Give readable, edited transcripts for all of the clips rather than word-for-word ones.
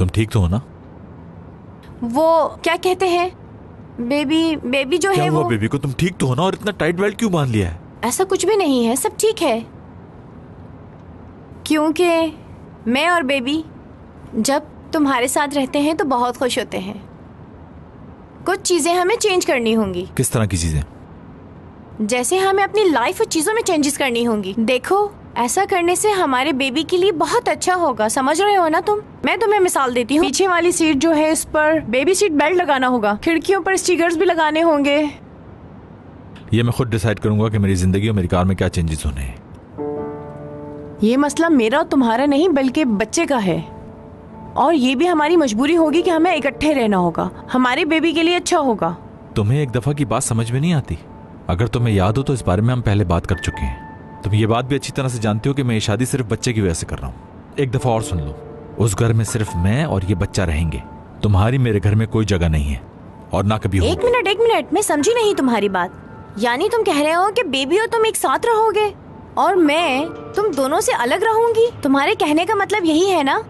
तुम ठीक तो हो ना? वो क्या कहते हैं, बेबी जो क्या है हुआ वो बेबी को? तुम ठीक तो हो ना? और इतना टाइट बेल्ट क्यों बांध लिया है? ऐसा कुछ भी नहीं है, सब ठीक है। क्योंकि मैं और बेबी जब तुम्हारे साथ रहते हैं तो बहुत खुश होते हैं। कुछ चीजें हमें चेंज करनी होंगी। किस तरह की चीजें? जैसे हमें अपनी लाइफ और चीजों में चेंजेस करनी होंगी। देखो, ऐसा करने से हमारे बेबी के लिए बहुत अच्छा होगा, समझ रहे हो ना तुम? मैं तुम्हें मिसाल देती हूँ। पीछे वाली सीट जो है उस पर बेबी सीट बेल्ट लगाना होगा, खिड़कियों पर स्टिकर्स भी लगाने होंगे। ये मैं खुद डिसाइड करूंगा कि मेरी जिंदगी और मेरी कार में क्या चेंजेस होने हैं। ये मसला मेरा और तुम्हारा नहीं बल्कि बच्चे का है, और ये भी हमारी मजबूरी होगी कि हमें इकट्ठे रहना होगा। हमारे बेबी के लिए अच्छा होगा। तुम्हें एक दफा की बात समझ में नहीं आती? अगर तुम्हें याद हो तो इस बारे में हम पहले बात कर चुके हैं। तुम ये बात भी अच्छी तरह से जानती हो कि मैं ये शादी सिर्फ बच्चे की वजह से कर रहा हूँ। एक दफा और सुन लो, उस घर में सिर्फ मैं और ये बच्चा रहेंगे। तुम्हारी मेरे घर में कोई जगह नहीं है और ना कभी होगी। एक मिनट, मैं समझी नहीं तुम्हारी बात। यानी तुम कह रहे हो कि बेबी और तुम एक साथ रहोगे और मैं तुम दोनों से अलग रहूंगी? तुम्हारे कहने का मतलब यही है ना?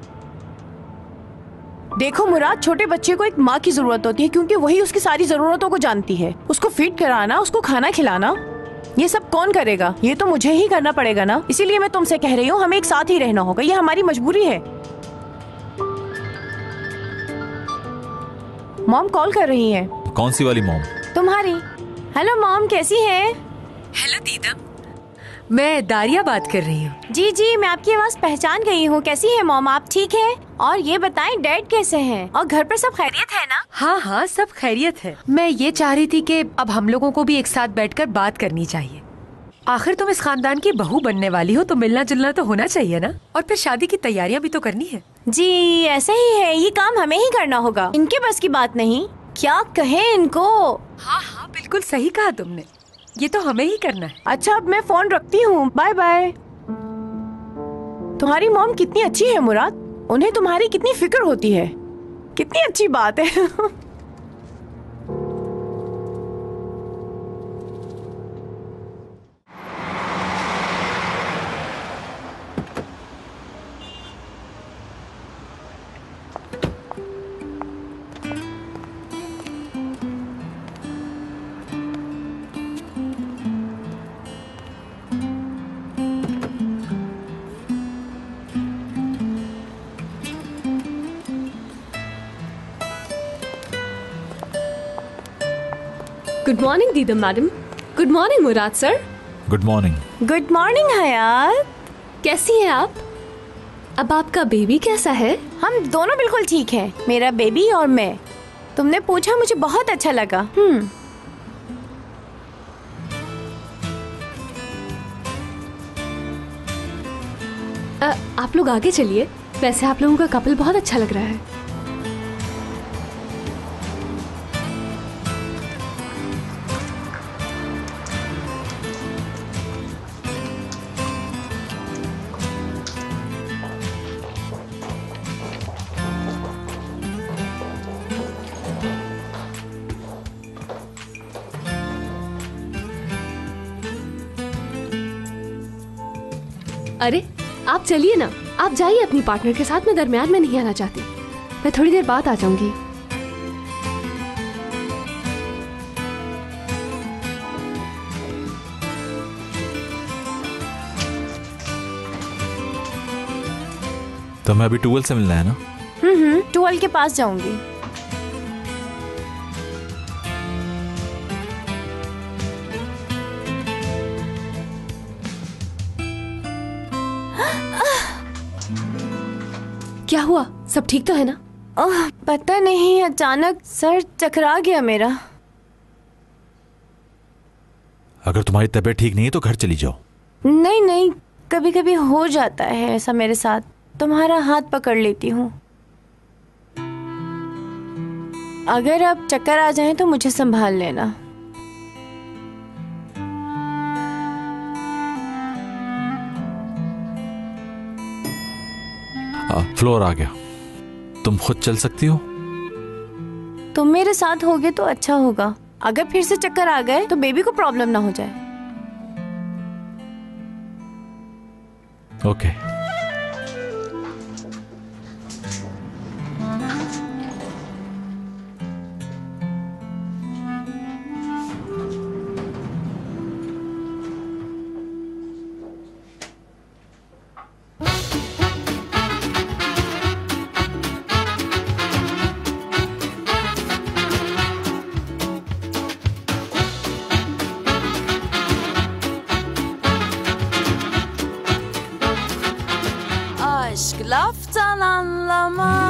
देखो मुराद, छोटे बच्चे को एक माँ की जरूरत होती है क्योंकि वही उसकी सारी जरूरतों को जानती है। उसको फीड कराना, उसको खाना खिलाना, ये सब कौन करेगा? ये तो मुझे ही करना पड़ेगा ना। इसीलिए मैं तुमसे कह रही हूँ, हमें एक साथ ही रहना होगा। ये हमारी मजबूरी है। मॉम कॉल कर रही है। कौन सी वाली मॉम? तुम्हारी। हेलो मॉम, कैसी है? हेलो दीदा, मैं दारिया बात कर रही हूँ। जी, मैं आपकी आवाज पहचान गई हूँ। कैसी है मॉम, आप ठीक है? और ये बताएं, डैड कैसे हैं? और घर पर सब खैरियत है ना? हाँ, सब खैरियत है। मैं ये चाह रही थी कि अब हम लोगों को भी एक साथ बैठकर बात करनी चाहिए। आखिर तुम इस खानदान की बहू बनने वाली हो तो मिलना जुलना तो होना चाहिए ना। और फिर शादी की तैयारियां भी तो करनी है। जी ऐसा ही है, ये काम हमें ही करना होगा, इनके बस की बात नहीं। क्या कहें इनको? हाँ, बिल्कुल सही कहा तुमने, ये तो हमें ही करना है। अच्छा, अब मैं फोन रखती हूँ, बाय बाय। तुम्हारी मॉम कितनी अच्छी है मुराद, उन्हें तुम्हारी कितनी फिक्र होती है। कितनी अच्छी बात है। Good morning Dida madam. Good morning Murad sir. Good morning. Good morning Hayat. कैसी हैं आप? अब आपका बेबी कैसा है? हम दोनों बिल्कुल ठीक हैं, मेरा बेबी और मैं। तुमने पूछा, मुझे बहुत अच्छा लगा। आप लोग आगे चलिए, वैसे आप लोगों का कपल बहुत अच्छा लग रहा है। अरे आप चलिए ना, आप जाइए अपनी पार्टनर के साथ, मैं दरमियान में नहीं आना चाहती। मैं थोड़ी देर बाद आ जाऊंगी। तो मैं अभी टूवेल से मिलना है ना? टूवेल के पास जाऊंगी। क्या हुआ, सब ठीक तो है ना? ओह पता नहीं, अचानक सर चकरा गया मेरा। अगर तुम्हारी तबीयत ठीक नहीं है तो घर चली जाओ। नहीं, कभी कभी हो जाता है ऐसा मेरे साथ। तुम्हारा हाथ पकड़ लेती हूँ। अगर अब चक्कर आ जाए तो मुझे संभाल लेना। फ्लोर आ गया, तुम खुद चल सकती हो। तुम मेरे साथ होगे तो अच्छा होगा। अगर फिर से चक्कर आ गए तो बेबी को प्रॉब्लम ना हो जाए। ओके। anlamaz.